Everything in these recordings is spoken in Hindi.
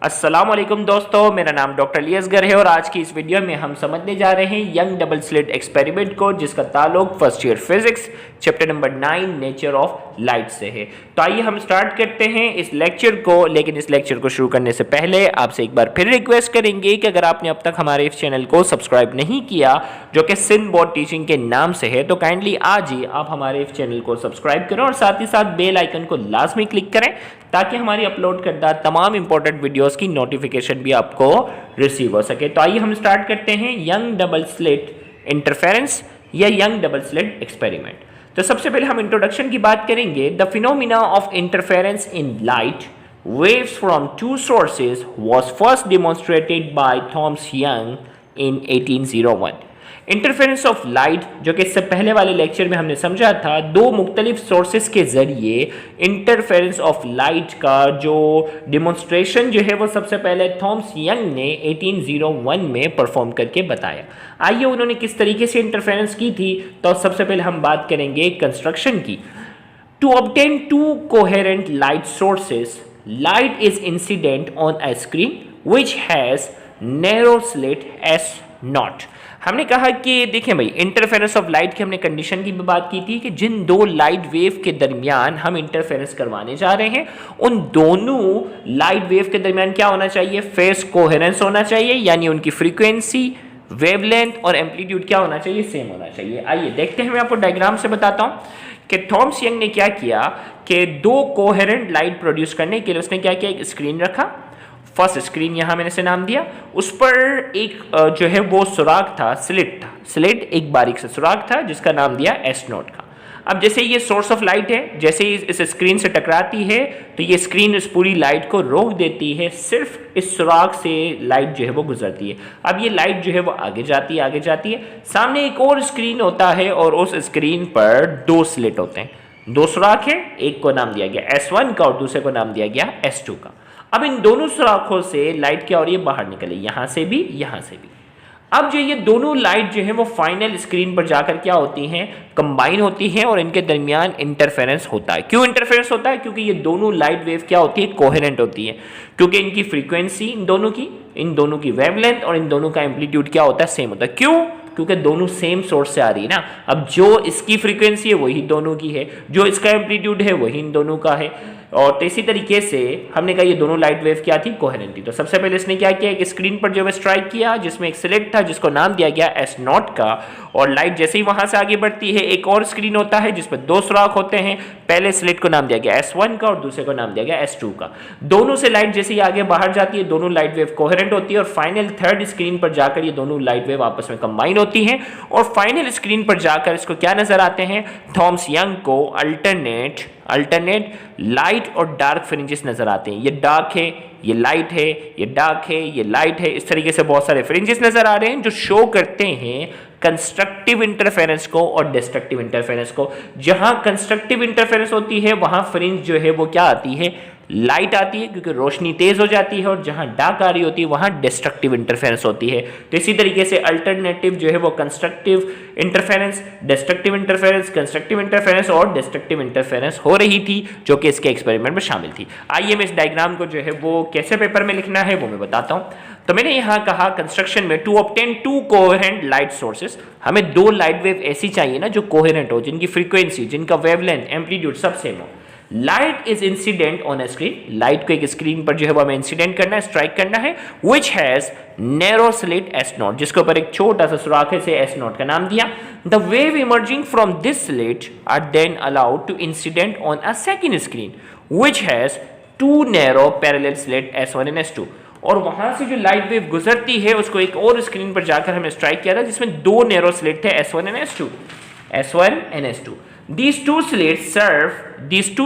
अस्सलामुअलैकुम दोस्तों, मेरा नाम डॉक्टर लियसगर है और आज की इस वीडियो में हम समझने जा रहे हैं यंग डबल स्लिट एक्सपेरिमेंट को, जिसका ताल्लुक first year physics chapter number 9 nature of light से है। तो आइए हम स्टार्ट करते हैं इस लेक्चर को। लेकिन इस लेक्चर को शुरू करने से पहले आपसे एक बार फिर रिक्वेस्ट करेंगे कि अगर आपने अब तक हमारे इस चैनल को सब्सक्राइब नहीं किया, जो कि सिंध बोर्ड टीचिंग के नाम से है, तो काइंडली आज ही आप हमारे इस चैनल को सब्सक्राइब करें और साथ ही साथ बेल आइकन को लाजमी क्लिक करें ताकि हमारी अपलोड करदा तमाम इंपॉर्टेंट वीडियोस की नोटिफिकेशन भी आपको रिसीव हो सके। तो आइए हम स्टार्ट करते हैं यंग डबल स्लिट इंटरफेरेंस या यंग डबल स्लिट एक्सपेरिमेंट। तो सबसे पहले हम इंट्रोडक्शन की बात करेंगे। The phenomena of interference in light waves from two sources was first demonstrated by Thomas Young in 1801। Interference of light, जो कि इससे पहले वाले लेक्चर में हमने समझा था, दो मुख्तलिफ सोर्सेस के जरिए इंटरफेरेंस ऑफ लाइट का जो डिमॉन्स्ट्रेशन जो है वो सबसे पहले थॉमस यंग ने 1801 में परफॉर्म करके बताया। आइए उन्होंने किस तरीके से इंटरफेरेंस की थी, तो सबसे पहले हम बात करेंगे कंस्ट्रक्शन की। To obtain two coherent light sources, light is incident on a screen which has narrow slit S naught। हमने कहा कि देखें भाई, इंटरफेरेंस ऑफ लाइट की हमने कंडीशन की भी बात की थी कि जिन दो लाइट वेव के दरमियान हम इंटरफेरेंस करवाने जा रहे हैं, उन दोनों लाइट वेव के दरमियान क्या होना चाहिए? फेस कोहेरेंस होना चाहिए, यानी उनकी फ्रीक्वेंसी, वेवलेंथ और एम्पलीट्यूड क्या होना चाहिए? सेम होना चाहिए। आइए देखते हैं, मैं आपको डायग्राम से बताता हूं कि थॉमस यंग ने क्या किया कि दो कोहेरेंट लाइट प्रोड्यूस करने के लिए उसने क्या किया, एक स्क्रीन रखा। फर्स्ट स्क्रीन यहां मैंने इसे नाम दिया। उस पर एक जो है वो सुराख था, स्लिट था। स्लिट एक बारीक सा सुराख था जिसका नाम दिया एस नोट का। अब जैसे ये सोर्स ऑफ लाइट है, जैसे ही इस स्क्रीन से टकराती है तो ये स्क्रीन इस पूरी लाइट को रोक देती है, सिर्फ इस सुराख से लाइट जो है वो गुजरती है। अब ये लाइट जो है वो आगे जाती है, आगे जाती है। सामने एक और स्क्रीन होता है और उस स्क्रीन पर दो स्लिट होते हैं, दो सुराख है, एक को नाम दिया गया S1 का और दूसरे को नाम दिया गया S2 का। अब इन दोनों सुराखों से लाइट क्या हो रही है? बाहर निकले, यहां से भी, यहां से भी। अब जो ये दोनों लाइट जो है वो फाइनल स्क्रीन पर जाकर क्या होती हैं? कंबाइन होती हैं और इनके दरमियान इंटरफेरेंस होता है। क्यों इंटरफेरेंस होता है? क्योंकि ये दोनों लाइट वेव क्या होती है? कोहेरेंट होती है, क्योंकि इनकी फ्रीक्वेंसी, इन दोनों की वेवलेंथ और इन दोनों का एम्पलीट्यूड क्या होता है? सेम होता है। क्यों? क्योंकि दोनों सेम सोर्स से आ रही है ना। अब जो इसकी फ्रीक्वेंसी है वही दोनों की है, जो इसका एम्पलीट्यूड है वही इन दोनों का है। और तो इसी तरीके से हमने कहा ये दोनों लाइट वेव क्या थी? कोहेरेंट थी। तो सबसे पहले इसने क्या किया, एक स्क्रीन पर जो है स्ट्राइक किया जिसमें एक सिलेक्ट था जिसको नाम दिया गया एस नॉट का। और लाइट जैसे ही वहां से आगे बढ़ती है, एक और स्क्रीन होता है जिसमें दो सुराख होते हैं। पहले स्लिट को नाम दिया गया S1 का और दूसरे को नाम दिया गया S2 का। दोनों से लाइट जैसे ही आगे बाहर जाती है, दोनों लाइट वेव कोहेरेंट होती है और फाइनल थर्ड स्क्रीन पर जाकर ये दोनों लाइट वेव आपस में कंबाइन होती हैं और फाइनल स्क्रीन पर जाकर इसको क्या नजर आते हैं? थॉमस यंग को अल्टरनेट लाइट और डार्क फ्रिंजेस नजर आते हैं। ये डार्क है, ये लाइट है, ये डार्क है, ये लाइट है। इस तरीके से बहुत सारे फ्रिंजेस नजर आ रहे हैं जो शो करते हैं कंस्ट्रक्टिव इंटरफेरेंस को और डिस्ट्रक्टिव इंटरफेरेंस को। जहां कंस्ट्रक्टिव इंटरफेरेंस होती है वहां फ्रिंज जो है वो क्या आती है? लाइट आती है, क्योंकि रोशनी तेज हो जाती है। और जहां डार्क आ रही होती है वहां डिस्ट्रक्टिव इंटरफेरेंस होती है। तो इसी तरीके से अल्टरनेटिव जो है वो constructive interference, destructive interference, constructive interference और डिस्ट्रक्टिव इंटरफेरेंस हो रही थी, जो कि इसके एक्सपेरिमेंट में शामिल थी। आइए मैं इस डायग्राम को जो है वो कैसे पेपर में लिखना है वो मैं बताता हूं। तो मैंने यहां कहा कंस्ट्रक्शन में to obtain two coherent light sources, हमें दो लाइट वेव ऐसी चाहिए ना जो कोहेरेंट हो, जिनकी फ्रीक्वेंसी, जिनका वेवलेंथ, एम्पलीट्यूड सब सेम हो। Light is incident on a screen, light को एक स्क्रीन पर जो है वो हमें इंसिडेंट करना है, स्ट्राइक करना है। Which has narrow slit S not, जिसके ऊपर एक छोटा सा सुराख है, से एस नॉट का नाम दिया। The wave emerging from this slit are then allowed to incident on a second screen which has two narrow parallel slit S1 and S2। और वहां से जो लाइट वेव गुजरती है उसको एक और स्क्रीन पर जाकर हमें स्ट्राइक किया था जिसमें दो नैरो स्लिट थे, S1 and S2। These two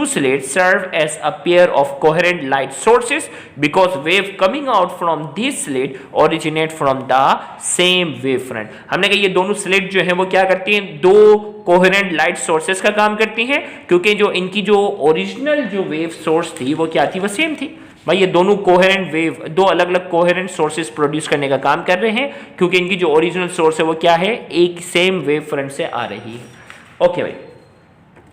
slits serve as a pair of coherent light sources because wave coming out from this slit originate from the same wavefront। हमने कहा ये दोनों स्लिट जो है वो क्या करती हैं? दो कोहेरेंट लाइट सोर्सेस का काम करती हैं, क्योंकि जो इनकी जो ओरिजिनल जो वेव सोर्स थी वो क्या थी? वो सेम थी। भाई ये दोनों कोहेरेंट वेव, दो अलग अलग कोहेरेंट सोर्सेस प्रोड्यूस करने का काम कर रहे हैं, क्योंकि इनकी जो ओरिजिनल सोर्स है वो क्या है? एक सेम वेव फ्रंट से आ रही है। ओके भाई,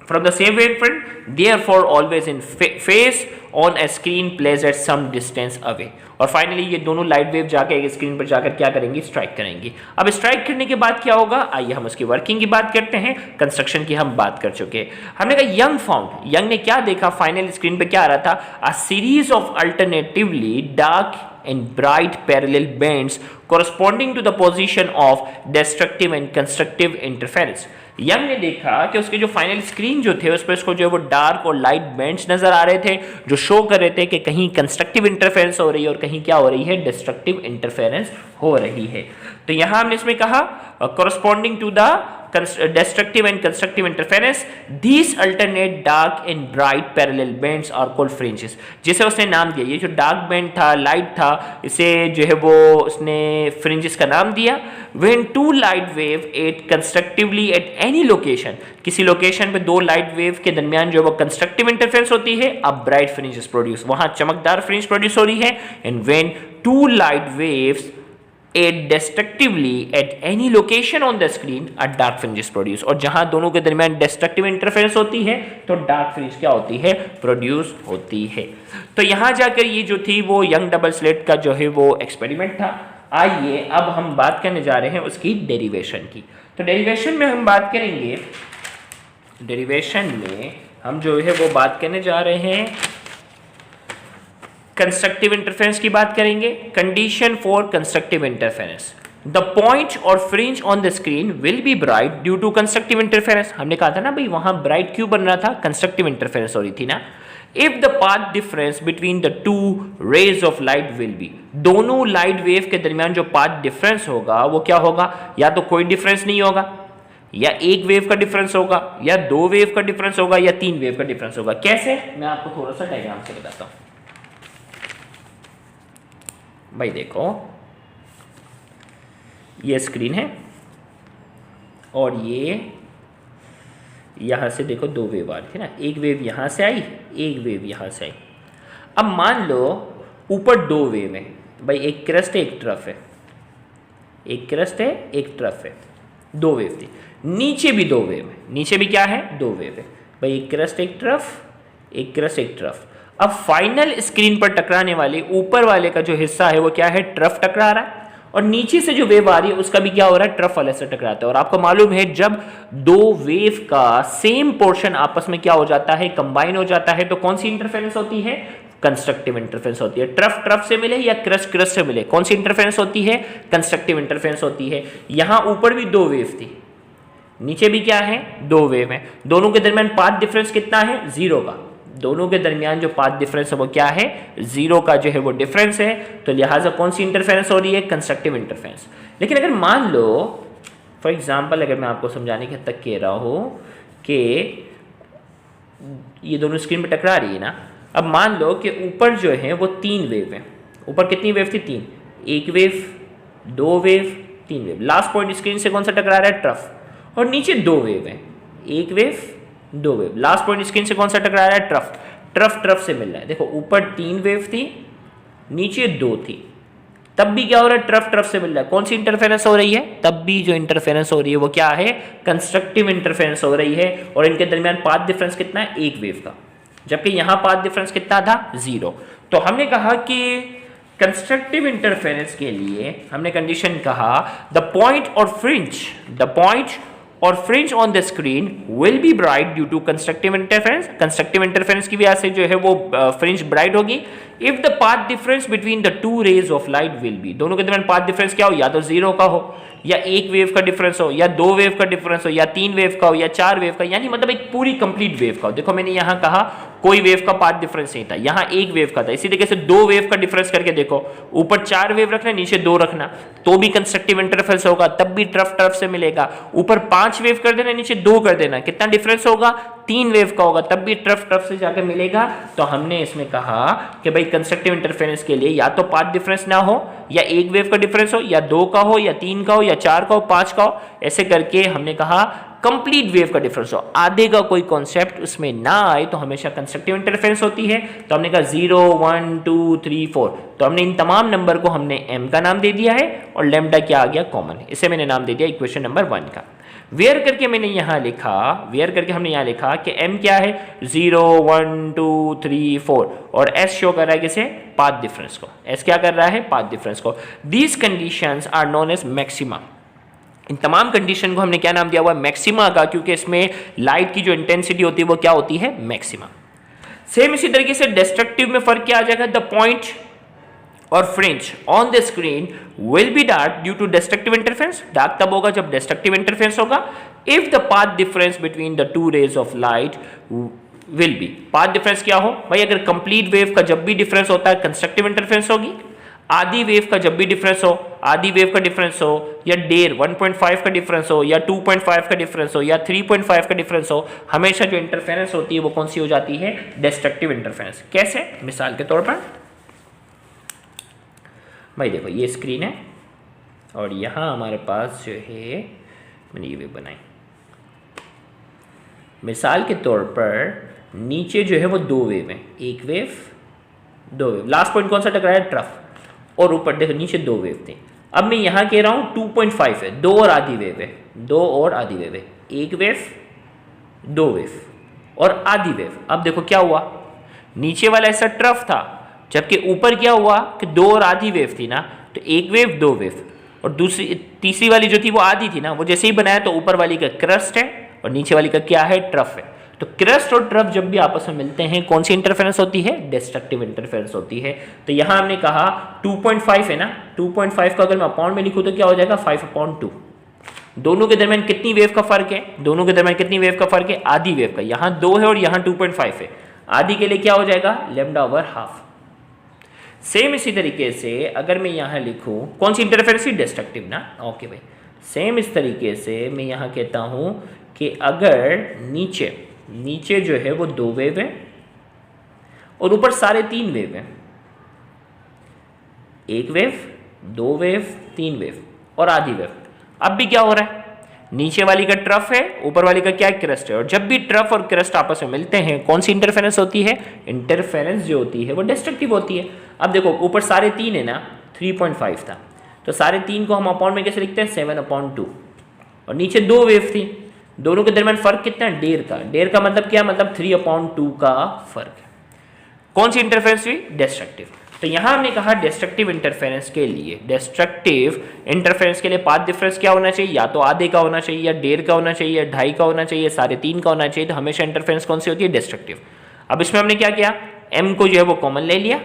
from the same wavefront, therefore always in phase on a screen placed at some distance away। और फाइनली ये दोनों लाइट वेव जाकर एक स्क्रीन पर जाकर क्या करेंगे, स्ट्राइक करेंगे। अब स्ट्राइक करने के बाद क्या होगा, आइए हम उसकी वर्किंग की बात करते हैं। कंस्ट्रक्शन की हम बात कर चुके हैं। हमने कहा यंग फाउंड, यंग ने क्या देखा, फाइनल स्क्रीन पे क्या आ रहा था, a series of alternatively dark and bright parallel bands corresponding to the position of destructive and constructive interference। Young ने देखा कि उसके जो फाइनल स्क्रीन जो थे उस पर उसको जो है वो डार्क और लाइट बैंड्स नजर आ रहे थे जो शो कर रहे थे कि कहीं कंस्ट्रक्टिव इंटरफेरेंस हो रही है और कहीं क्या हो रही है, डिस्ट्रक्टिव इंटरफेरेंस हो रही है। तो यहां हमने इसमें कहा corresponding to the destructive and constructive interference, these alternate dark and bright parallel bands are called fringes। जिसे उसने नाम दिया, ये जो डार्क बैंड था, लाइट था, इसे जो है वो उसने फ्रिंजेस का नाम दिया। When two light wave at constructively at any location, किसी लोकेशन पे दो लाइट वेव के दरमियान जो है वो कंस्ट्रक्टिव इंटरफेरेंस होती है, अब ब्राइट फ्रिंजेस प्रोड्यूस, वहां चमकदार फ्रिंज प्रोड्यूस हो रही है। And when two light waves aid destructively at any location on the screen, a dark fringe is produced। और जहां दोनों के दरमियान destructive interference होती है तो dark fringe क्या होती है, प्रोड्यूस होती है। तो यहां जाकर ये जो थी वो यंग डबल स्लिट का जो है वो एक्सपेरिमेंट था। आइए अब हम बात करने जा रहे हैं उसकी डेरिवेशन की। तो डेरिवेशन में हम बात करेंगे, डेरिवेशन में हम जो है वो बात करने जा रहे हैं कंस्ट्रक्टिव इंटरफेरेंस की बात करेंगे। Condition for constructive interference, the point और fringe on the screen will be bright due to constructive interference. हमने कहा था ना भाई वहां ब्राइट क्यों बन रहा था, कंस्ट्रक्टिव इंटरफेरेंस हो रही थी ना। If the path difference between the two rays of light will be, दोनों लाइट वेव के दरमियान जो पाथ डिफरेंस होगा वो क्या होगा, या तो कोई डिफरेंस नहीं होगा, या एक वेव का डिफरेंस होगा, या दो वेव का डिफरेंस होगा, या तीन वेव का डिफरेंस होगा। कैसे, मैं आपको थोड़ा सा डायग्राम से बताता हूं। भाई देखो ये स्क्रीन है और ये यहां से देखो दो वेव आ रही थी ना, एक वेव यहां से आई, एक वेव यहां से आई। अब मान लो ऊपर दो वेव है भाई, एक क्रस्ट है एक ट्रफ है, एक क्रस्ट है एक ट्रफ है, दो वेव थी। नीचे भी दो वेव है, नीचे भी क्या है, दो वेव है भाई, एक क्रस्ट एक ट्रफ, एक क्रस्ट एक ट्रफ। अब फाइनल स्क्रीन पर टकराने वाले ऊपर वाले का जो हिस्सा है वो क्या है, ट्रफ टकरा रहा है, और नीचे से जो वेव आ रही है उसका भी क्या हो रहा है, ट्रफ वाले से टकराता है। और आपको मालूम है जब दो वेव का सेम पोर्शन आपस में क्या हो जाता है, कंबाइन हो जाता है, तो कौन सी इंटरफेरेंस होती है, कंस्ट्रक्टिव इंटरफेरेंस होती है। ट्रफ ट्रफ से मिले या क्रस्ट क्रस्ट से मिले, कौन सी इंटरफेरेंस होती है, कंस्ट्रक्टिव इंटरफेरेंस होती है। यहां ऊपर भी दो वेव थी, नीचे भी क्या है, दो वेव है, दोनों के दरमियान पाथ डिफरेंस कितना है, जीरो का। दोनों के दरमियान जो पाथ डिफरेंस है वो क्या है, जीरो का जो है वो डिफरेंस है। तो लिहाजा कौन सी इंटरफेरेंस हो रही है, कंस्ट्रक्टिव इंटरफेरेंस। लेकिन अगर मान लो फॉर एग्जांपल, अगर मैं आपको समझाने के हद तक कह रहा हूं कि ये दोनों स्क्रीन पे टकरा रही है ना, अब मान लो कि ऊपर जो है वो तीन वेव है, ऊपर कितनी वेव थी, तीन, एक वेव, दो वेव, तीन वेव। लास्ट पॉइंट स्क्रीन से कौन सा टकरा रहा है, ट्रफ, और नीचे दो वेव है, एक वेव, दो वेव। लास्ट पॉइंट स्क्रीन से कौन सा टकरा रहा है, ट्रफ, ट्रफ ट्रफ से मिल रहा है। देखो ऊपर तीन वेव थी, नीचे दो थी, तब भी क्या हो रहा है, ट्रफ ट्रफ से मिल रहा है। कौन सी इंटरफेरेंस हो रही है, तब भी जो इंटरफेरेंस हो रही है वो क्या है, कंस्ट्रक्टिव इंटरफेरेंस हो रही है। और इनके दरमियान पाथ डिफरेंस कितना है, एक वेव का, जबकि यहां पाथ डिफरेंस कितना था, जीरो। तो हमने कहा कि कंस्ट्रक्टिव इंटरफेरेंस के लिए हमने कंडीशन कहा, द पॉइंट और फ्रिंज, द पॉइंट और fringe on the screen will be bright due to constructive interference. Constructive interference की वजह से जो है वो फ्रिंज ब्राइट होगी। If the path difference between the two rays of light will be, दोनों के दरमियान पाथ डिफरेंस क्या हो, या तो जीरो का हो, या एक वेव का डिफरेंस हो, या दो वेव का डिफरेंस हो, या तीन वेव का हो, या चार वेव का, यानी मतलब एक पूरी कंप्लीट वेव का हो। देखो मैंने यहां कहा कोई वेव का पाथ डिफरेंस नहीं था, यहां एक वेव का था। इसी तरीके से दो वेव का डिफरेंस करके देखो, ऊपर चार वेव रखना, नीचे दो रखना, तो भी कंस्ट्रक्टिव इंटरफेरेंस होगा, तब भी ट्रफ ट्रफ से मिलेगा। ऊपर पांच वेव कर देना, नीचे दो कर देना, कितना डिफरेंस होगा, तीन वेव का होगा, तब भी ट्रफ ट्रफ से जाकर मिलेगा। तो हमने इसमें कहा कि भाई कंस्ट्रक्टिव इंटरफेरेंस के लिए या तो पाथ डिफरेंस ना हो, या एक वेव का डिफरेंस हो, या दो का हो, या तीन का हो, या चार का हो, पांच का हो, ऐसे करके हमने कहा कंप्लीट वेव का डिफरेंस हो, आधे का कोई कॉन्सेप्ट उसमें ना आए तो हमेशा कंस्ट्रक्टिव इंटरफेरेंस होती है। तो हमने कहा 0 1 2 3 4, तो हमने इन तमाम नंबर को हमने m का नाम दे दिया है और लैम्डा क्या आ गया, कॉमन है, इसे मैंने नाम दे दिया इक्वेशन नंबर 1 का। वेयर करके मैंने यहां लिखा, वेयर करके हमने यहां लिखा कि m क्या है, 0 1 2 3 4, और s शो कर रहा है किसे, पाथ डिफरेंस को, एस क्या कर रहा है, पाथ डिफरेंस को। These conditions are known as maxima. इन तमाम कंडीशन को हमने क्या नाम दिया हुआ है, मैक्सिमा का, क्योंकि इसमें लाइट की जो इंटेंसिटी होती है वो क्या होती है, मैक्सिमा। सेम इसी तरीके से डिस्ट्रक्टिव में फर्क क्या आ जाएगा, द पॉइंट और fringe on the screen will be dark due to destructive interference. Dark तब होगा जब डिस्ट्रक्टिव इंटरफेरेंस होगा। If the path difference between the two rays of light will be, path difference क्या हो भाई, अगर कंप्लीट वेव का जब भी डिफरेंस होता है कंस्ट्रक्टिव इंटरफेरेंस होगी, आधी वेव का जब भी डिफरेंस हो, आधी वेव का डिफरेंस हो, या डेर 1.5 का डिफरेंस हो, या 2.5 का डिफरेंस हो, या 3.5 का डिफरेंस हो, हमेशा जो इंटरफेरेंस होती है वो कौन सी हो जाती है, डिस्ट्रक्टिव इंटरफेरेंस। कैसे, मिसाल के तौर पर भाई देखो ये स्क्रीन है और यहाँ हमारे पास जो है मैंने ये वेव बनाई, मिसाल के तौर पर नीचे जो है वो दो वेव हैं, एक वेव दो वेव, लास्ट पॉइंट कौन सा टकराया, ट्रफ, और ऊपर देखो नीचे दो वेव थे। अब मैं यहाँ कह रहा हूँ 2.5 है, दो और आधी वेव है, दो और आधी वेव है, एक वेव दो वेव और आधी वेव। अब देखो क्या हुआ, नीचे वाला ऐसा ट्रफ था, जबकि ऊपर क्या हुआ कि दो और आधी वेव थी ना, तो एक वेव दो वेव, और दूसरी तीसरी वाली जो थी वो आधी थी ना, वो जैसे ही बनाया तो ऊपर वाली का क्रस्ट है और नीचे वाली का क्या है, ट्रफ है। तो क्रस्ट और ट्रफ जब भी आपस में मिलते हैं कौन सी इंटरफेरेंस होती है, डिस्ट्रक्टिव इंटरफेरेंस होती है। तो यहाँ हमने कहा 2.5 है ना, 2.5 का अगर मैं अपॉन में लिखूँ तो क्या हो जाएगा, 5/2। दोनों के दरमियान कितनी वेव का फर्क है, दोनों के दरमियान कितनी वेव का फर्क है, आधी वेव का। यहाँ 2 है और यहाँ 2.5 है, आधी के लिए क्या हो जाएगा, λ/2। सेम इसी तरीके से अगर मैं यहाँ लिखूँ कौन सी इंटरफेरेंस, डिस्ट्रक्टिव ना, ओके भाई। सेम इस तरीके से मैं यहाँ कहता हूँ कि अगर नीचे जो है वो दो वेव है और ऊपर सारे तीन वेव हैं, एक वेव दो वेव तीन वेव और आधी वेव। अब भी क्या हो रहा है, नीचे वाली का ट्रफ है, ऊपर वाली का क्या है, क्रस्ट है, और जब भी ट्रफ और क्रस्ट आपस में मिलते हैं कौन सी इंटरफेरेंस होती है, इंटरफेरेंस जो होती है वो डिस्ट्रक्टिव होती है। अब देखो ऊपर सारे तीन है ना, 3.5 था, तो सारे तीन को हम अपॉन में कैसे लिखते हैं, 7/2, और नीचे दो वेव थी, दोनों के दरमियान फर्क कितना है, डेढ़ का। डेढ़ का मतलब क्या, मतलब 3/2 का फर्क है। कौन सी इंटरफेरेंस हुई, डिस्ट्रक्टिव। तो यहां हमने कहा डिस्ट्रक्टिव इंटरफेरेंस के लिए, पाथ डिफरेंस क्या होना चाहिए, या तो आधे का होना चाहिए, या डेढ़ का होना चाहिए, या 2.5 का होना चाहिए, 3.5 का होना चाहिए। तो हमेशा इंटरफेरेंस कौन सी होती है, डिस्ट्रक्टिव। अब इसमें हमने क्या किया, m को जो है वो कॉमन ले लिया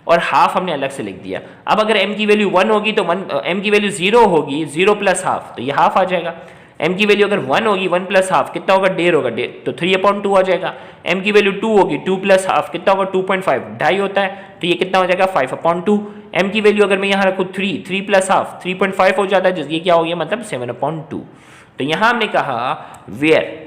और हाफ हमने अलग से लिख दिया। अब अगर m की वैल्यू 1 होगी तो m की वैल्यू 0 होगी, 0 + हाफ, तो ये हाफ आ जाएगा। m की वैल्यू अगर 1 होगी, 1 + हाफ कितना होगा, डेढ़ होगा, डेढ़, तो 3/2 आ जाएगा। m की वैल्यू 2 होगी, 2 + हाफ कितना होगा, 2.5, 2.5 होता है, तो ये कितना हो जाएगा, 5/2। m की वैल्यू अगर मैं यहाँ रखूँ 3 + हाफ 3.5 हो जाता है, जिसकी क्या हो गया, मतलब 7/2। तो यहाँ हमने कहा वेयर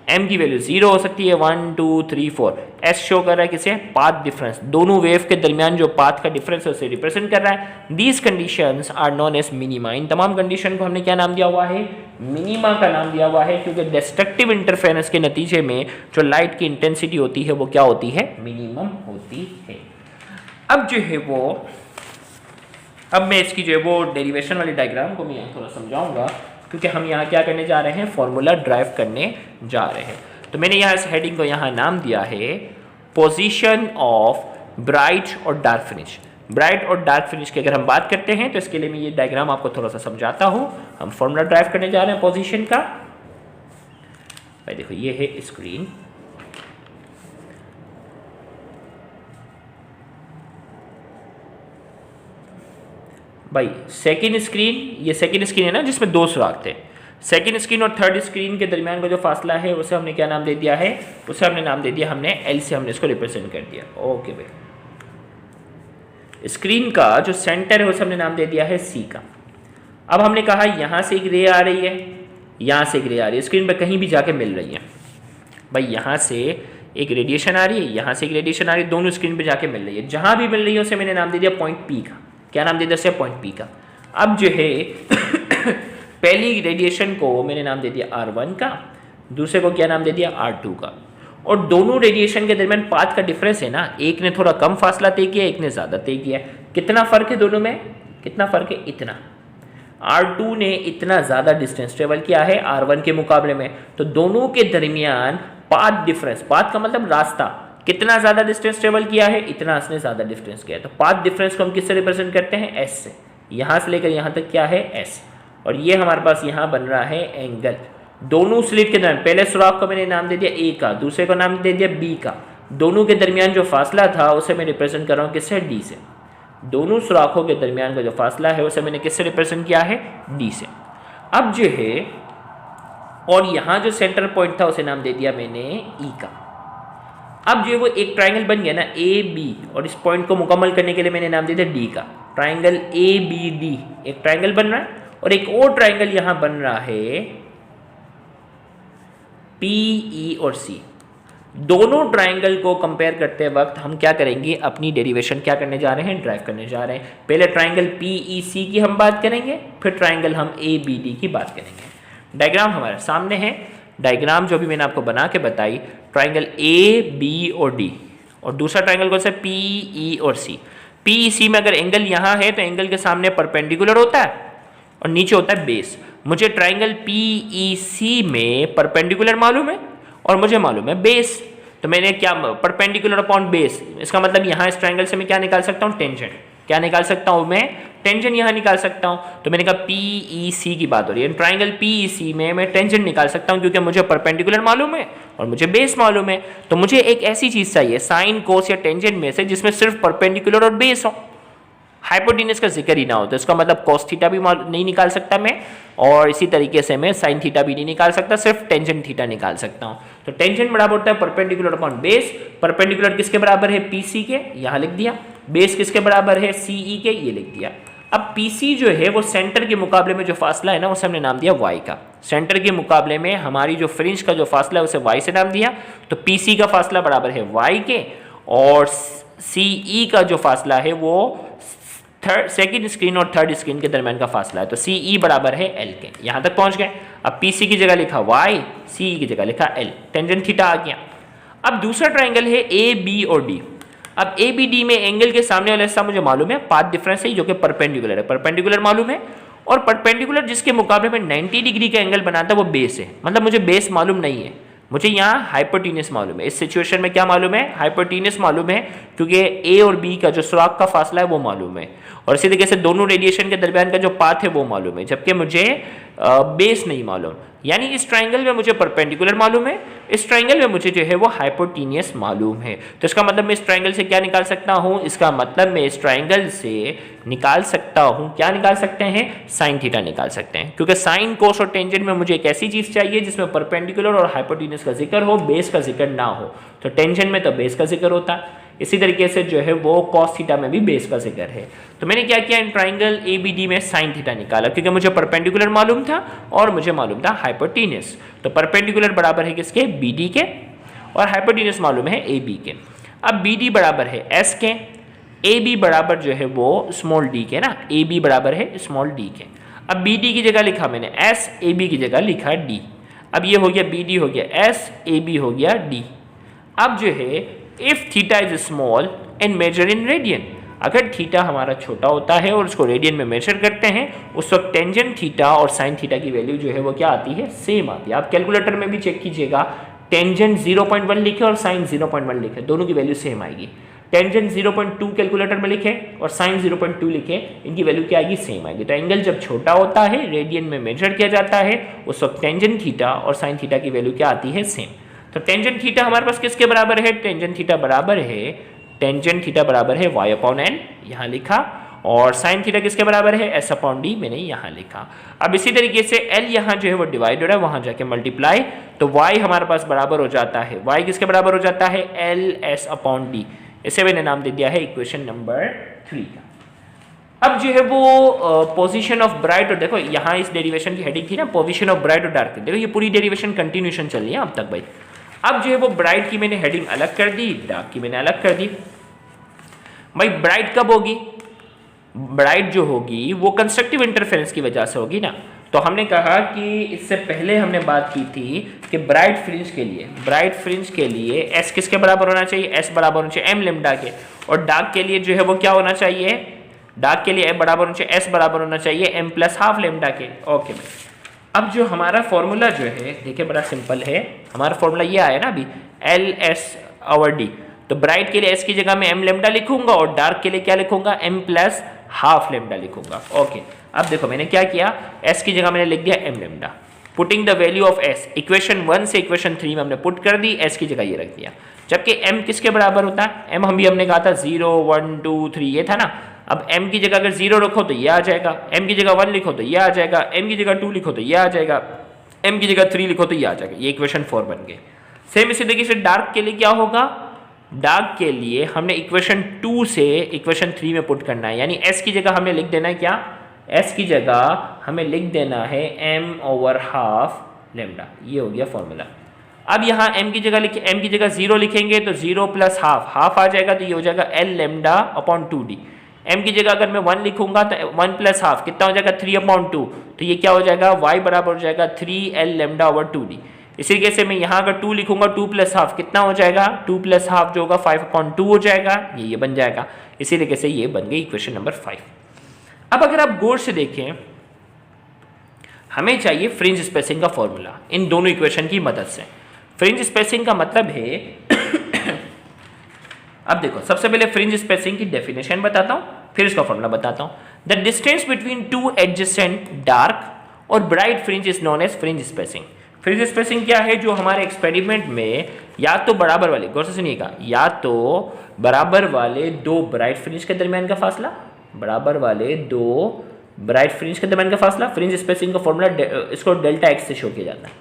m की वैल्यू 0 हो सकती है, 1 2 3 4, s शो कर रहा है किसे, पाथ डिफरेंस, दोनों वेव के दरमियान जो पाथ का डिफरेंस है उसे रिप्रेजेंट कर रहा है। These conditions are known as minima. इन तमाम कंडीशन को हमने क्या नाम दिया हुआ है, मिनिमा का नाम दिया हुआ है, क्योंकि डिस्ट्रक्टिव इंटरफेरेंस के नतीजे में जो लाइट की इंटेंसिटी होती है वो क्या होती है, मिनिमम होती है। अब जो है वो, अब मैं इसकी जो है वो डेरिवेशन वाली डायग्राम को मैं यहाँ थोड़ा समझाऊंगा, क्योंकि हम यहाँ क्या करने जा रहे हैं, फॉर्मूला ड्राइव करने जा रहे हैं। तो मैंने यहाँ इस हेडिंग को यहाँ नाम दिया है पोजीशन ऑफ ब्राइट और डार्क फिनिश। ब्राइट और डार्क फिनिश की अगर हम बात करते हैं तो इसके लिए मैं ये डायग्राम आपको थोड़ा सा समझाता हूँ। हम फॉर्मूला ड्राइव करने जा रहे हैं पोजीशन का। भाई देखो ये है स्क्रीन, भाई सेकेंड स्क्रीन, ये सेकेंड स्क्रीन है ना जिसमें दो सुराख थे। सेकेंड स्क्रीन और थर्ड स्क्रीन के दरमियान का जो फासला है उसे हमने क्या नाम दे दिया है, उसे हमने नाम दे दिया, हमने एल से हमने इसको रिप्रेजेंट कर दिया। ओके भाई, स्क्रीन का जो सेंटर है उसे हमने नाम दे दिया है सी का। अब हमने कहा यहाँ से एक रे आ रही है, यहाँ से एक रे आ रही है, स्क्रीन पर कहीं भी जाके मिल रही है। भाई यहाँ से एक रेडिएशन आ रही है, यहाँ से एक रेडिएशन आ रही है, दोनों स्क्रीन पे जाके मिल रही है। जहाँ भी मिल रही है उसे मैंने नाम दे दिया पॉइंट पी का। क्या नाम दे दिया, पॉइंट पी का। अब जो है पहली रेडिएशन को मैंने नाम दे दिया R1 का, दूसरे को क्या नाम दे दिया R2 का। और दोनों रेडिएशन के दरमियान पाथ का डिफरेंस है ना, एक ने थोड़ा कम फासला तय किया, एक ने ज़्यादा तय किया। कितना फ़र्क है दोनों में, कितना फ़र्क है, इतना। R2 ने इतना ज़्यादा डिस्टेंस ट्रेवल किया है R1 के मुकाबले में, तो दोनों के दरमियान पाथ डिफरेंस, पाथ का मतलब रास्ता, कितना ज़्यादा डिस्टेंस ट्रेवल किया है, इतना इसने ज़्यादा डिस्टेंस किया है। तो पाथ डिफरेंस को हम किससे रिप्रेजेंट करते हैं, एस से। यहाँ से लेकर यहाँ तक क्या है, एस। और ये हमारे पास यहाँ बन रहा है एंगल। दोनों स्लिट के दरमियान, पहले सुराख को मैंने नाम दे दिया ए का, दूसरे को नाम दे दिया बी का। दोनों के दरमियान जो फासला था उसे मैं रिप्रेजेंट कर रहा हूँ किससे, डी से। दोनों सुराखों के दरमियान का जो फासला है उसे मैंने किससे रिप्रेजेंट किया है, डी से। अब जो है, और यहाँ जो सेंटर पॉइंट था उसे नाम दे दिया मैंने ई का। अब जो है वो एक ट्राइंगल बन गया ना ए बी, और इस पॉइंट को मुकम्मल करने के लिए मैंने नाम दे दिया डी का। ट्राइंगल ए बी डी एक ट्राइंगल बन रहा है, और एक और ट्राइंगल यहाँ बन रहा है पी ई और सी। दोनों ट्राइंगल को कंपेयर करते वक्त हम क्या करेंगे, अपनी डेरिवेशन क्या करने जा रहे हैं, ड्राइव करने जा रहे हैं। पहले ट्राइंगल पी ई सी की हम बात करेंगे, फिर ट्राइंगल हम ए बी डी की बात करेंगे। डायग्राम हमारे सामने है। डायग्राम जो भी मैंने आपको बना के बताई, ट्राइंगल ए बी और डी, और दूसरा ट्राइंगल कौन सा, पी ई और सी। पी ई सी में अगर एंगल यहाँ है तो एंगल के सामने परपेंडिकुलर होता है और नीचे होता है बेस। मुझे ट्राइंगल पी ई सी में परपेंडिकुलर मालूम है और मुझे मालूम है बेस। तो मैंने क्या, परपेंडिकुलर अपॉन बेस, इसका मतलब यहाँ इस ट्राइंगल से मैं क्या निकाल सकता हूँ, टेंजेंट। क्या निकाल सकता हूँ मैं, टेंजेंट यहाँ निकाल सकता हूँ। तो मैंने कहा पी ई सी की बात हो रही है, ट्राइंगल पी ई सी में मैं टेंजेंट निकाल सकता हूँ क्योंकि मुझे परपेंडिकुलर मालूम है और मुझे बेस मालूम है। तो मुझे एक ऐसी चीज़ चाहिए साइन, कोस या टेंजेंट में से जिसमें सिर्फ परपेंडिकुलर और बेस हो, हाइपोटेन्यूस का जिक्र ही ना हो। तो इसका मतलब कॉस थीटा भी नहीं निकाल सकता मैं, और इसी तरीके से मैं साइन थीटा भी नहीं निकाल सकता, सिर्फ टेंजेंट थीटा निकाल सकता हूँ। तो टेंजेंट बराबर होता है परपेंडिकुलर अपॉन बेस। परपेंडिकुलर किसके बराबर है, पी सी के, यहाँ लिख दिया। बेस किसके बराबर है, सी ई के, ये लिख दिया। अब पी सी जो है वो सेंटर के मुकाबले में जो फासला है ना, उसे हमने नाम दिया वाई का। सेंटर के मुकाबले में हमारी जो फ्रिंज का जो फासला है उसे वाई से नाम दिया। तो पी सी का फासला बराबर है वाई के, और सी ई का जो फासला है वो सेकेंड स्क्रीन और थर्ड स्क्रीन के दरमियान का फासला है। तो सी ई बराबर है एल के। यहाँ तक पहुँच गए। अब पी सी की जगह लिखा वाई, सी ई की जगह लिखा एल, टेंजेंट थीटा आ गया। अब दूसरा ट्राइंगल है ए बी और डी। अब ए बी डी में एंगल के सामने वाला हिस्सा मुझे मालूम है, पाथ डिफरेंस है जो कि परपेंडिकुलर है, परपेंडिकुलर मालूम है। और परपेंडिकुलर जिसके मुकाबले में 90 डिग्री का एंगल बनाता है वो बेस है। मतलब मुझे बेस मालूम नहीं है, मुझे यहाँ हाइपोटेन्यूस मालूम है। इस सिचुएशन में क्या मालूम है, हाइपोटेन्यूस मालूम है, क्योंकि ए और बी का जो सुराख का फासला है वो मालूम है, और इसी तरीके से दोनों रेडिएशन के दरमियान का जो पाथ है वो मालूम है, जबकि मुझे बेस नहीं मालूम। यानी इस ट्राइंगल में मुझे परपेंडिकुलर मालूम है, इस ट्राइंगल में मुझे जो है वो हाइपोटेन्यूस मालूम है। तो इसका मतलब मैं इस ट्राइंगल से क्या निकाल सकता हूँ, इसका मतलब मैं इस ट्राइंगल से निकाल सकता हूँ, क्या निकाल सकते हैं, साइन थीटा निकाल सकते हैं। क्योंकि साइन, कोस और टेंजेंट में मुझे एक ऐसी चीज़ चाहिए जिसमें परपेंडिकुलर और हाइपोटेन्यूस का जिक्र हो, बेस का जिक्र ना हो। तो टेंजेंट में तो बेस का जिक्र होता है, इसी तरीके से जो है वो कॉस थीटा में भी बेस का जिक्र है। तो मैंने क्या किया, in triangle A B D में साइन थीटा निकाला, क्योंकि मुझे परपेंडिकुलर मालूम था और मुझे मालूम था हाइपोटेन्यूस। तो परपेंडिकुलर बराबर है किसके, बी डी के, और हाइपोटेन्यूस मालूम है ए बी के। अब बी डी बराबर है एस के, ए बी बराबर जो है वो स्मॉल डी के ना, ए बी बराबर है स्मॉल डी के। अब बी डी की जगह लिखा मैंने एस, ए बी की जगह लिखा डी। अब ये हो गया बी डी हो गया एस, ए बी हो गया डी। अब जो है if theta is small and measure in radian, अगर थीटा हमारा छोटा होता है और उसको रेडियन में मेजर करते हैं, उस वक्त टेंजेंट थीटा और साइन थीटा की वैल्यू जो है वो क्या आती है, सेम आती है। आप कैलकुलेटर में भी चेक कीजिएगा, टेंजेंट 0.1 लिखे और साइन 0.1 लिखे, दोनों की वैल्यू सेम आएगी। टेंजेंट 0.2 कैलकुलेटर में लिखे और साइन 0.2 लिखे, इनकी वैल्यू क्या आएगी, सेम आएगी। तो एंगल जब छोटा होता है, रेडियन में मेजर किया जाता है, उस वक्त टेंजेंट थीटा और साइन थीटा की वैल्यू क्या आती है, सेम। तो टेंजेंट थीटा हमारे पास किसके बराबर है, टेंजेंट थीटा बराबर है y अपॉन n, यहाँ लिखा। और साइन थीटा किसके बराबर है, s अपॉन d, मैंने यहाँ लिखा। अब इसी तरीके से l यहाँ जो है वो डिवाइड हो रहा है, वहाँ जाके मल्टीप्लाई, तो y हमारे पास बराबर हो जाता है, y किसके बराबर हो जाता है, ls अपॉन d। इसे मैंने नाम दे दिया है इक्वेशन नंबर 3 का। अब जो है वो पोजीशन ऑफ ब्राइट, और देखो यहाँ इस डेरिवेशन की हेडिंग थी ना, पोजीशन ऑफ ब्राइट और डार्क। देखो ये पूरी डेरिवेशन कंटिन्यूशन चल रही है अब तक भाई। अब जो है वो ब्राइट की मैंने हेडिंग अलग कर दी, डार्क की मैंने अलग कर दी। भाई ब्राइट कब होगी, ब्राइट जो होगी वो कंस्ट्रक्टिव इंटरफेरेंस की वजह से होगी ना। तो हमने कहा कि इससे पहले हमने बात की थी कि ब्राइट फ्रिंज के लिए एस किसके बराबर होना चाहिए, एस बराबर होना चाहिए एम लेमडा के। और डार्क के लिए जो है वो क्या होना चाहिए, डार्क के लिए बराबर होना चाहिए, एस बराबर होना चाहिए एम प्लस हाफ लेमडा के। ओके भाई, अब जो हमारा फॉर्मूला जो है देखिए बड़ा सिंपल है, हमारा फॉर्मूला ये आया ना अभी, एल एस आवर डी। तो ब्राइट के लिए एस की जगह में एम लेमडा लिखूंगा और डार्क के लिए क्या लिखूंगा, एम प्लस हाफ लेमडा लिखूंगा। ओके, अब देखो मैंने क्या किया, एस की जगह मैंने लिख दिया M lambda, putting the value of S equation 1 से इक्वेशन 3 में हमने पुट कर दी, एस की जगह ये रख दिया। जबकि एम किसके बराबर होता है, एम हमने कहा था 0 1 2 3 ये था ना। अब m की जगह अगर 0 रखो तो ये आ जाएगा, m की जगह 1 लिखो तो ये आ जाएगा, m की जगह 2 लिखो तो ये आ जाएगा, m की जगह 3 लिखो तो ये आ जाएगा। ये इक्वेशन 4 बन गए। सेम इसी तरीके से डार्क के लिए क्या होगा, डार्क के लिए हमने इक्वेशन 2 से इक्वेशन 3 में पुट करना है, यानी s की जगह हमें लिख देना है क्या, s की जगह हमें लिख देना है m/12 लेमडा। ये हो गया फॉर्मूला। अब यहाँ m की जगह लिखे, m की जगह 0 लिखेंगे तो 0 प्लस हाफ आ जाएगा, तो ये हो जाएगा l lambda upon 2d। m की जगह अगर मैं 1 लिखूंगा तो 1 प्लस हाफ कितना हो जाएगा, 3/2, तो ये क्या हो जाएगा, y बराबर हो जाएगा 3l लेमडा ओवर 2d। इसी तरीके से मैं यहाँ अगर 2 लिखूंगा 2 प्लस हाफ कितना हो जाएगा, 2 प्लस हाफ जो होगा 5/2 हो जाएगा, ये बन जाएगा। इसी तरीके से ये बन गई इक्वेशन नंबर 5। अब अगर आप गौर से देखें, हमें चाहिए फ्रिंज स्पेसिंग का फॉर्मूला इन दोनों इक्वेशन की मदद से। फ्रिंज स्पेसिंग का मतलब है अब देखो सबसे पहले फ्रिंज स्पेसिंग की डेफिनेशन बताता हूं, फिर इसका फॉर्मूला बताता हूं। The distance between two adjacent dark और bright fringe is known as fringe spacing. Fringe spacing क्या है, जो हमारे एक्सपेरिमेंट में या तो बराबर वाले, गौर से सुनिएगा, या तो बराबर वाले दो ब्राइट फ्रिंज के दरमियान का फासला, बराबर वाले दो ब्राइट फ्रिंज के दरमियान का फासला, फ्रिंज स्पेसिंग का फॉर्मूला इसको डेल्टा एक्स से शो किया जाता है,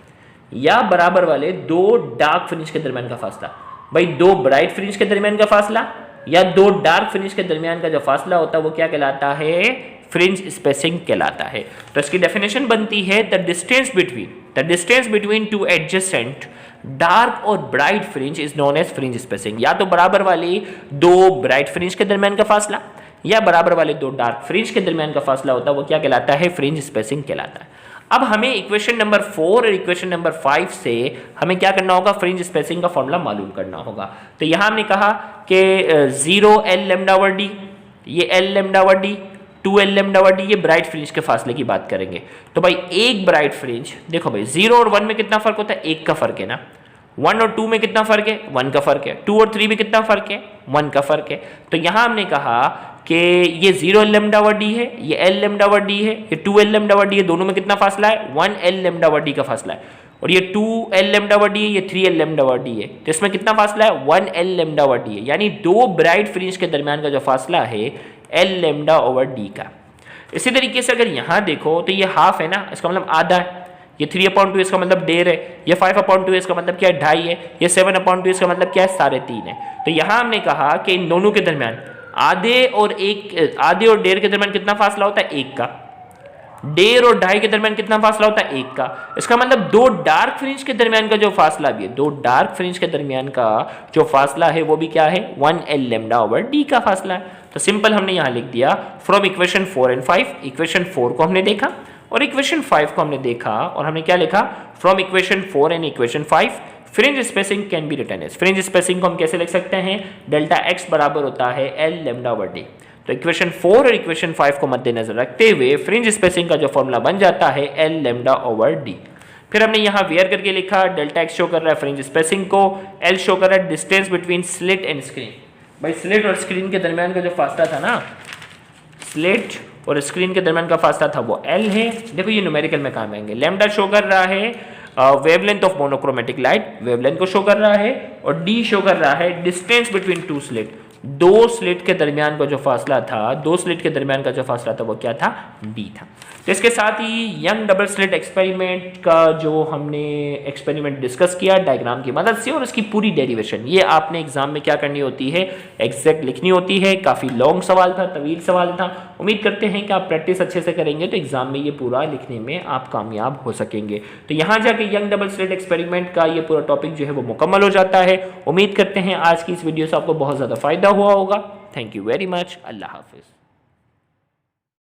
या बराबर वाले दो डार्क फ्रिंज के दरमियान का फासला। भाई दो ब्राइट फ्रिंज के दरमियान का फासला या दो डार्क फ्रिंज के दरमियान का जो फासला होता है वो क्या कहलाता है, फ्रिंज स्पेसिंग कहलाता है। तो इसकी डेफिनेशन बनती है the distance between two adjacent dark और bright fringe is known as fringe spacing. या तो बराबर वाले दो ब्राइट फ्रिंज के दरमियान का फासला या बराबर वाले दो डार्क फ्रिंज के दरमियान का फासला होता है वो क्या कहलाता है, फ्रिंज स्पेसिंग कहलाता है। अब हमें इक्वेशन नंबर 4 और इक्वेशन नंबर 5 से हमें क्या करना होगा, फ्रिंज स्पेसिंग का फॉर्मूला मालूम करना होगा। तो यहां हमने कहा कि 0l लेमडा ओवर d, ये l lambda over d, 2l lambda over d, ये ब्राइट फ्रिंज के फासले की बात करेंगे। तो भाई एक ब्राइट फ्रिंज, देखो भाई 0 और 1 में कितना फर्क होता है, 1 का फर्क है ना। 1 और 2 में कितना फर्क है, 1 का फर्क है। 2 और 3 में कितना फर्क है, 1 का फर्क है। तो यहां हमने कहा कि ये 0l लेमडा ओवर d है, ये l लेमडा ओवर d है, ये 2l लेमडा ओवर d है, दोनों में कितना फासला है, 1l लेमडा ओवर d का फासला है। और ये 2l लेमडा ओवर d है, ये 3l लेमडा ओवर d है, तो इसमें कितना फासला है, 1l लेमडा ओवर d है। यानी दो ब्राइट फ्रिंज के दरमियान का जो फासला है l लेमडा ओवर d का। इसी तरीके से अगर यहाँ देखो तो ये हाफ है ना, इसका मतलब आधा है। ये 3/2 इसका मतलब 1.5 है, ये 5/2 इसका मतलब क्या है, 2.5 है, ये 7/2 इसका मतलब क्या है, 3.5 है। तो यहाँ हमने कहा कि इन दोनों के दरमियान आधे और 1.5 के दरमियान कितना फासला होता है, 1 का। 1.5 और 2.5 के दरमियान कितना फासला होता है, 1 का। इसका मतलब दो डार्क फ्रिंज के दरमियान का जो फासला भी है, दो डार्क फ्रिंज के दरमियान का जो फासला है वो भी क्या है, 1l लेमडा ओवर d का फासला है। तो सिंपल हमने यहाँ लिख दिया फ्रॉम इक्वेशन 4 एंड 5। इक्वेशन 4 को हमने देखा और इक्वेशन 5 को हमने देखा और हमने क्या लिखा, from equation 4 and equation 5 fringe spacing can be written as. Fringe spacing को हम कैसे लिख सकते हैं, डेल्टा एक्स बराबर होता है l लेमडा ओवर d। तो इक्वेशन 4 और इक्वेशन 5 को मद्देनजर रखते हुए फ्रिंज स्पेसिंग का जो फॉर्मूला बन जाता है l लेमडा ओवर d। फिर हमने यहाँ वेयर करके लिखा, डेल्टा एक्स शो कर रहा है फ्रिंज स्पेसिंग को, l शो कर रहा है distance between slit and screen. भाई स्लिट और स्क्रीन के दरमियान का जो फासला था ना, स्लिट और स्क्रीन के दरमियान का फासला था वो l है। देखो ये न्यूमेरिकल में काम आएंगे। लैम्डा शो कर रहा है wavelength of monochromatic light, wavelength को शो कर रहा है, और d शो कर रहा है डिस्टेंस बिटवीन टू स्लिट, दो स्लिट के दरमियान का जो फासला था, दो स्लिट के दरमियान का जो फासला था वो क्या था, d था। तो इसके साथ ही यंग डबल स्लिट एक्सपेरिमेंट का जो हमने एक्सपेरिमेंट डिस्कस किया डायग्राम की मदद से और इसकी पूरी डेरिवेशन, ये आपने एग्जाम में क्या करनी होती है, एग्जैक्ट लिखनी होती है। काफ़ी लॉन्ग सवाल था, तवील सवाल था। उम्मीद करते हैं कि आप प्रैक्टिस अच्छे से करेंगे तो एग्जाम में ये पूरा लिखने में आप कामयाब हो सकेंगे। तो यहाँ जाके यंग डबल स्लिट एक्सपेरिमेंट का ये पूरा टॉपिक जो है वो मुकम्मल हो जाता है। उम्मीद करते हैं आज की इस वीडियो से आपको बहुत ज़्यादा फायदा हुआ होगा। Thank you very much. Allah हाफिज़।